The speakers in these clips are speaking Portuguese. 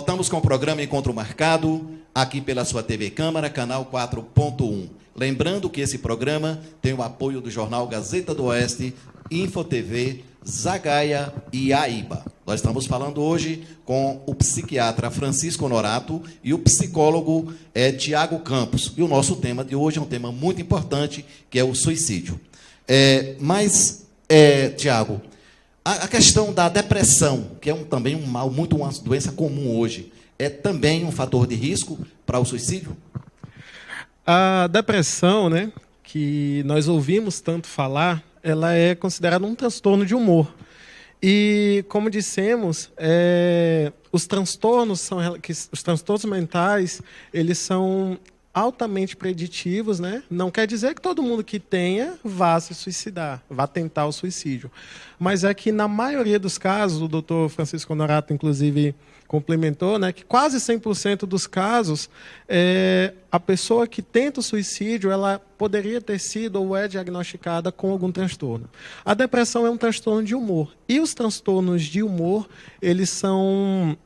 Voltamos com o programa Encontro Marcado, aqui pela sua TV Câmara, canal 4.1. Lembrando que esse programa tem o apoio do jornal Gazeta do Oeste, InfoTV, Zagaia e AIBA. Nós estamos falando hoje com o psiquiatra Francisco Honorato e o psicólogo Tiago Campos. E o nosso tema de hoje é um tema muito importante, que é o suicídio. Tiago, a questão da depressão, que é também um mal, uma doença comum hoje, é também um fator de risco para o suicídio? A depressão, né, que nós ouvimos tanto falar, ela é considerada um transtorno de humor. E, como dissemos, os transtornos mentais, eles são altamente preditivos, né? Não quer dizer que todo mundo que tenha vá se suicidar, vá tentar o suicídio. Mas é que, na maioria dos casos, o doutor Francisco Honorato, inclusive, complementou, né, que quase 100% dos casos, a pessoa que tenta o suicídio, ela poderia ter sido ou é diagnosticada com algum transtorno. A depressão é um transtorno de humor. E os transtornos de humor, eles são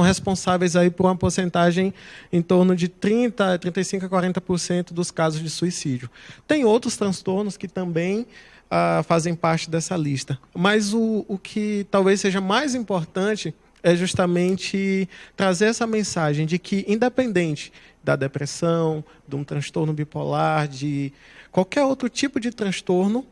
responsáveis aí por uma porcentagem em torno de 35% a 40% dos casos de suicídio. Tem outros transtornos que também fazem parte dessa lista. Mas o que talvez seja mais importante é justamente trazer essa mensagem de que, independente da depressão, de um transtorno bipolar, de qualquer outro tipo de transtorno,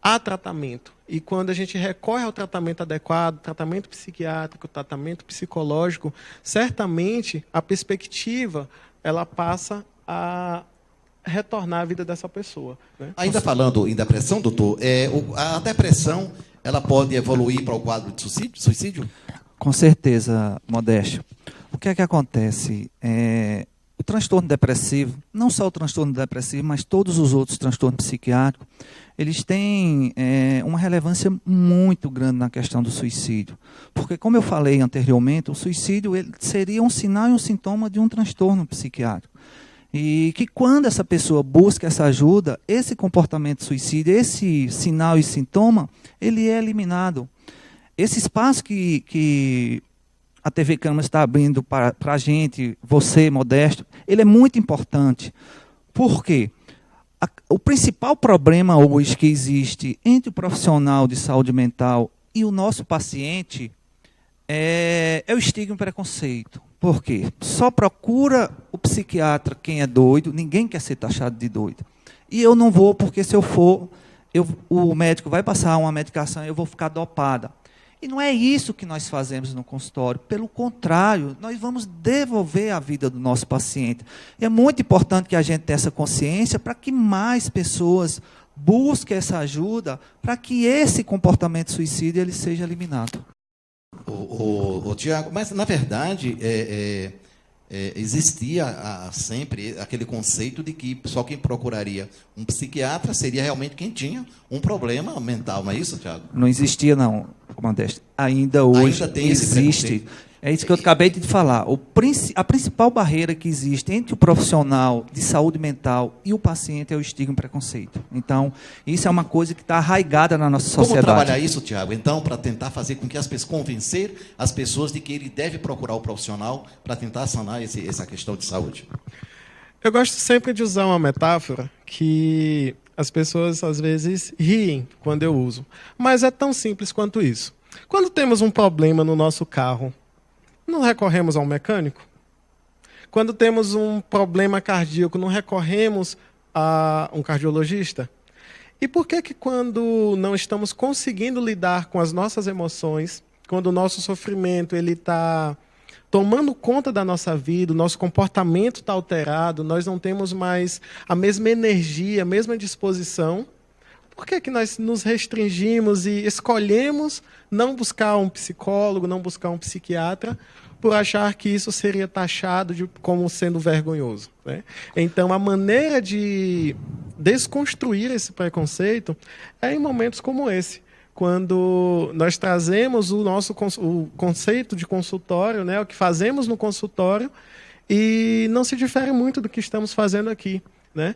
há tratamento. E quando a gente recorre ao tratamento adequado, tratamento psiquiátrico, tratamento psicológico, certamente a perspectiva ela passa a retornar à vida dessa pessoa, né? Ainda falando em depressão, doutor, a depressão ela pode evoluir para o quadro de suicídio? Com certeza, Modésto. O que é que acontece? O transtorno depressivo, não só o transtorno depressivo, mas todos os outros transtornos psiquiátricos, eles têm uma relevância muito grande na questão do suicídio. Porque, como eu falei anteriormente, o suicídio ele seria um sinal e um sintoma de um transtorno psiquiátrico. E que quando essa pessoa busca essa ajuda, esse comportamento suicida, esse sinal e sintoma, ele é eliminado. Esse espaço que a TV Câmara está abrindo para a gente, você, Modesto, ele é muito importante. Por quê? O principal problema hoje que existe entre o profissional de saúde mental e o nosso paciente é o estigma e o preconceito. Por quê? Só procura o psiquiatra quem é doido, ninguém quer ser taxado de doido. E eu não vou, porque se eu for, o médico vai passar uma medicação e eu vou ficar dopada. E não é isso que nós fazemos no consultório. Pelo contrário, nós vamos devolver a vida do nosso paciente. E é muito importante que a gente tenha essa consciência para que mais pessoas busquem essa ajuda, para que esse comportamento suicida ele seja eliminado. Tiago, mas, na verdade, existia sempre aquele conceito de que só quem procuraria um psiquiatra seria realmente quem tinha um problema mental, não é isso, Tiago? Não existia, não, Modesto. Ainda hoje existe. É isso que eu acabei de falar. A principal barreira que existe entre o profissional de saúde mental e o paciente é o estigma e o preconceito. Então, isso é uma coisa que está arraigada na nossa sociedade. Como trabalhar isso, Tiago, então, para tentar fazer com que as pessoas, convencer as pessoas de que ele deve procurar o profissional para tentar sanar essa questão de saúde? Eu gosto sempre de usar uma metáfora que as pessoas, às vezes, riem quando eu uso. Mas é tão simples quanto isso. Quando temos um problema no nosso carro, não recorremos ao mecânico? Quando temos um problema cardíaco, não recorremos a um cardiologista? E por que quando não estamos conseguindo lidar com as nossas emoções, quando o nosso sofrimento está tomando conta da nossa vida, o nosso comportamento está alterado, nós não temos mais a mesma energia, a mesma disposição, por que nós nos restringimos e escolhemos não buscar um psicólogo, não buscar um psiquiatra, por achar que isso seria taxado como sendo vergonhoso, né? Então, a maneira de desconstruir esse preconceito é em momentos como esse, quando nós trazemos o conceito de consultório, né, o que fazemos no consultório, e não se difere muito do que estamos fazendo aqui. né?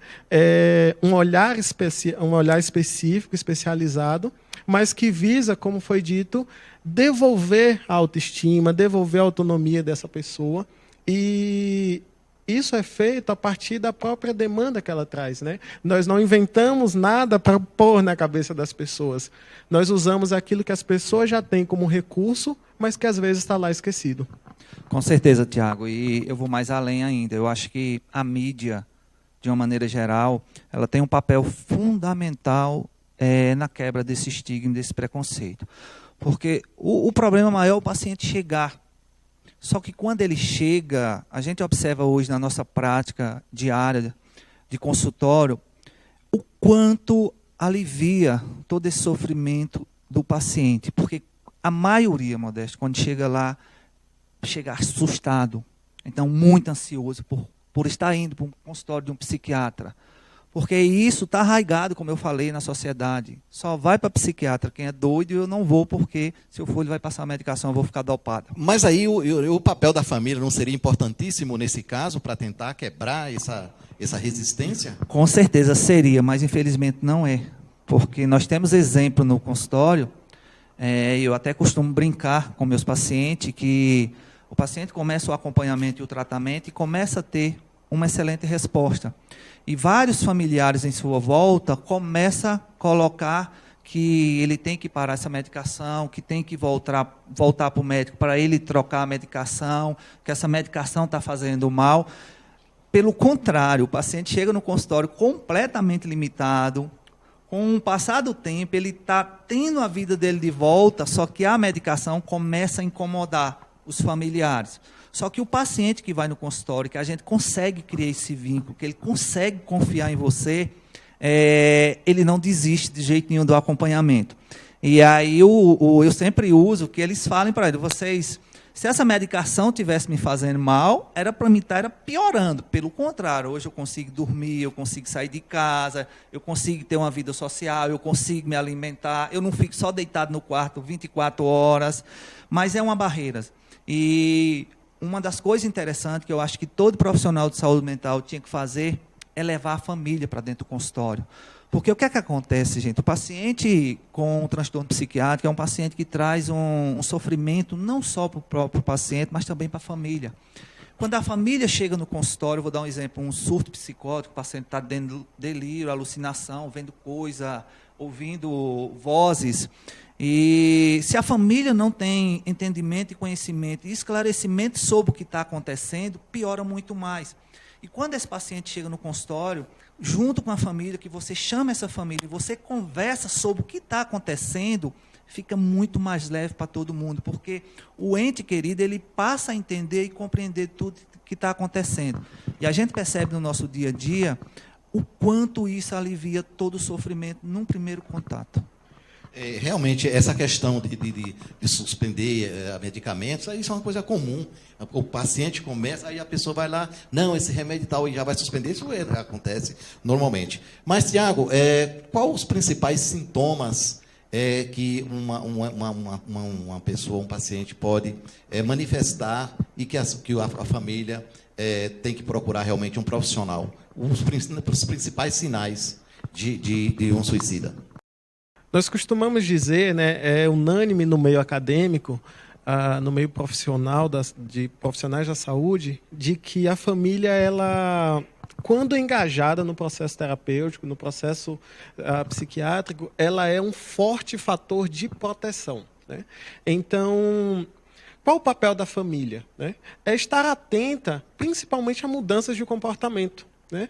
Um olhar específico, especializado, mas que visa, como foi dito, devolver a autoestima, devolver a autonomia dessa pessoa. E isso é feito a partir da própria demanda que ela traz, né? Nós não inventamos nada para pôr na cabeça das pessoas. Nós usamos aquilo que as pessoas já têm como recurso, mas que às vezes está lá esquecido. Com certeza, Tiago. E eu vou mais além ainda. Eu acho que a mídia, de uma maneira geral, ela tem um papel fundamental na quebra desse estigma, desse preconceito. Porque o problema maior é o paciente chegar. Só que quando ele chega, a gente observa hoje na nossa prática diária de consultório, o quanto alivia todo esse sofrimento do paciente. Porque a maioria, Modesto, quando chega lá, chega assustado. Então, muito ansioso por estar indo para um consultório de um psiquiatra. Porque isso está arraigado, como eu falei, na sociedade. Só vai para psiquiatra quem é doido, e eu não vou, porque se eu for, ele vai passar a medicação, eu vou ficar dopado. Mas aí o papel da família não seria importantíssimo nesse caso para tentar quebrar essa resistência? Com certeza seria, mas infelizmente não é. Porque nós temos exemplo no consultório, eu até costumo brincar com meus pacientes, que o paciente começa o acompanhamento e o tratamento e começa a ter uma excelente resposta. E vários familiares em sua volta começam a colocar que ele tem que parar essa medicação, que tem que voltar para o médico para ele trocar a medicação, que essa medicação está fazendo mal. Pelo contrário, o paciente chega no consultório completamente limitado. Com o passar do tempo, ele está tendo a vida dele de volta, só que a medicação começa a incomodar os familiares. Só que o paciente que vai no consultório, que a gente consegue criar esse vínculo, que ele consegue confiar em você, ele não desiste de jeito nenhum do acompanhamento. E aí eu sempre uso que eles falem para ele, se essa medicação estivesse me fazendo mal, era para mim estar piorando. Pelo contrário, hoje eu consigo dormir, eu consigo sair de casa, eu consigo ter uma vida social, eu consigo me alimentar, eu não fico só deitado no quarto 24 horas, mas é uma barreira. E uma das coisas interessantes que eu acho que todo profissional de saúde mental tinha que fazer é levar a família para dentro do consultório. Porque o que é que acontece, gente? O paciente com um transtorno psiquiátrico é um paciente que traz um sofrimento não só para o próprio paciente, mas também para a família. Quando a família chega no consultório, vou dar um exemplo, um surto psicótico, o paciente está dentro de delírio, alucinação, vendo coisa, ouvindo vozes. E se a família não tem entendimento e conhecimento e esclarecimento sobre o que está acontecendo, piora muito mais. E quando esse paciente chega no consultório, junto com a família, que você chama essa família e você conversa sobre o que está acontecendo, fica muito mais leve para todo mundo, porque o ente querido, ele passa a entender e compreender tudo que está acontecendo. E a gente percebe no nosso dia a dia o quanto isso alivia todo o sofrimento num primeiro contato. Realmente, essa questão de suspender medicamentos, isso é uma coisa comum. O paciente começa, aí a pessoa vai lá, não, esse remédio tal, e já vai suspender. Isso acontece normalmente. Mas, Tiago, quais os principais sintomas que uma pessoa, um paciente pode manifestar e que a família tem que procurar realmente um profissional? Os principais sinais de um suicida. Nós costumamos dizer, né, é unânime no meio acadêmico, no meio profissional, de profissionais da saúde, de que a família, ela, quando engajada no processo terapêutico, no processo psiquiátrico, ela é um forte fator de proteção, né? Então, qual o papel da família, né? É estar atenta, principalmente a mudanças de comportamento, né?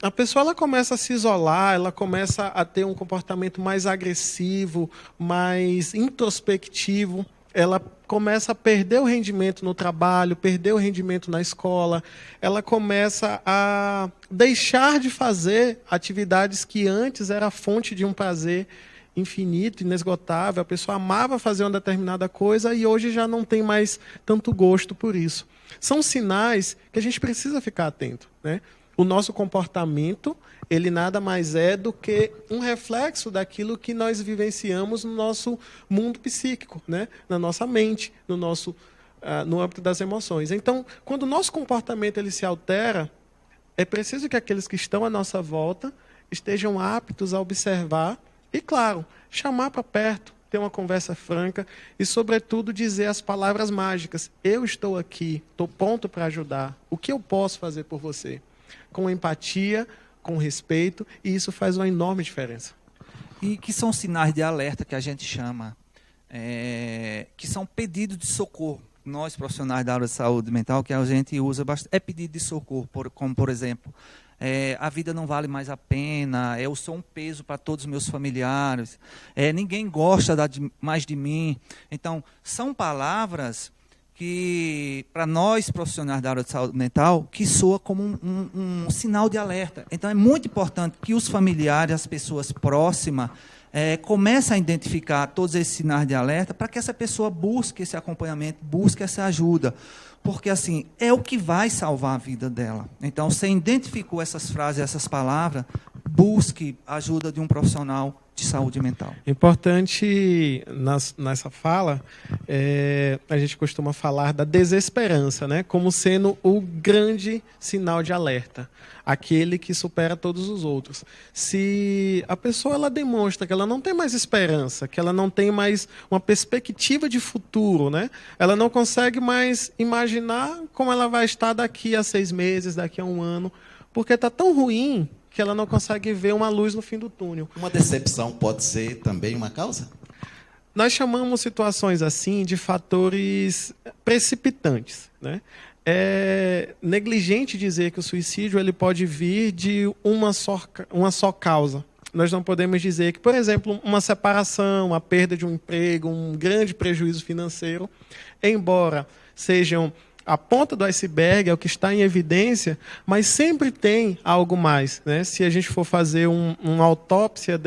A pessoa, ela começa a se isolar, ela começa a ter um comportamento mais agressivo, mais introspectivo, ela começa a perder o rendimento no trabalho, perder o rendimento na escola, ela começa a deixar de fazer atividades que antes era fonte de um prazer infinito, inesgotável. A pessoa amava fazer uma determinada coisa e hoje já não tem mais tanto gosto por isso. São sinais que a gente precisa ficar atento, né? O nosso comportamento, ele nada mais é do que um reflexo daquilo que nós vivenciamos no nosso mundo psíquico, né? Na nossa mente, no âmbito das emoções. Então, quando o nosso comportamento ele se altera, É preciso que aqueles que estão à nossa volta estejam aptos a observar e, claro, chamar para perto, ter uma conversa franca e, sobretudo, dizer as palavras mágicas. Eu estou aqui, estou pronto para ajudar. O que eu posso fazer por você? Com empatia, com respeito, e isso faz uma enorme diferença. E que são sinais de alerta que a gente chama, que são pedidos de socorro. Nós, profissionais da área de saúde mental, que a gente usa bastante, é pedido de socorro, como por exemplo, a vida não vale mais a pena, eu sou um peso para todos os meus familiares, ninguém gosta mais de mim. Então, são palavras que, para nós, profissionais da área de saúde mental, que soa como um sinal de alerta. Então, é muito importante que os familiares, as pessoas próximas, comecem a identificar todos esses sinais de alerta para que essa pessoa busque esse acompanhamento, busque essa ajuda. Porque, assim, é o que vai salvar a vida dela. Então, você identificou essas frases, essas palavras, busque a ajuda de um profissional de saúde mental. Importante nessa fala, a gente costuma falar da desesperança, né, como sendo o grande sinal de alerta, aquele que supera todos os outros. Se a pessoa ela demonstra que ela não tem mais esperança, que ela não tem mais uma perspectiva de futuro, né, ela não consegue mais imaginar como ela vai estar daqui a 6 meses, daqui a 1 ano, porque está tão ruim que ela não consegue ver uma luz no fim do túnel. Uma decepção pode ser também uma causa? Nós chamamos situações assim de fatores precipitantes, né? É negligente dizer que o suicídio ele pode vir de uma só causa. Nós não podemos dizer que, por exemplo, uma separação, a perda de um emprego, um grande prejuízo financeiro, embora sejam a ponta do iceberg, é o que está em evidência, mas sempre tem algo mais, né? Se a gente for fazer uma autópsia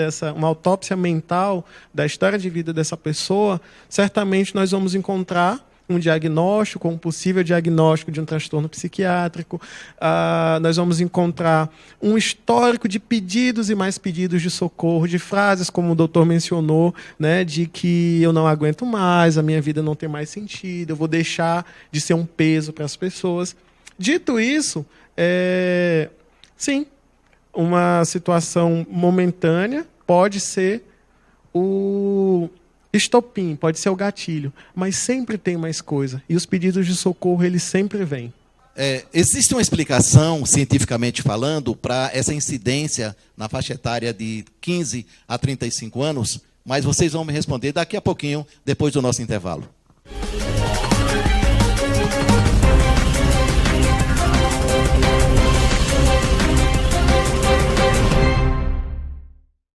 mental da história de vida dessa pessoa, certamente nós vamos encontrar um diagnóstico, um possível diagnóstico de um transtorno psiquiátrico, nós vamos encontrar um histórico de pedidos e mais pedidos de socorro, de frases, como o doutor mencionou, né, de que eu não aguento mais, a minha vida não tem mais sentido, eu vou deixar de ser um peso para as pessoas. Dito isso, sim, uma situação momentânea pode ser o estopim, pode ser o gatilho, mas sempre tem mais coisa. E os pedidos de socorro, eles sempre vêm. Existe uma explicação, cientificamente falando, para essa incidência na faixa etária de 15 a 35 anos, mas vocês vão me responder daqui a pouquinho, depois do nosso intervalo.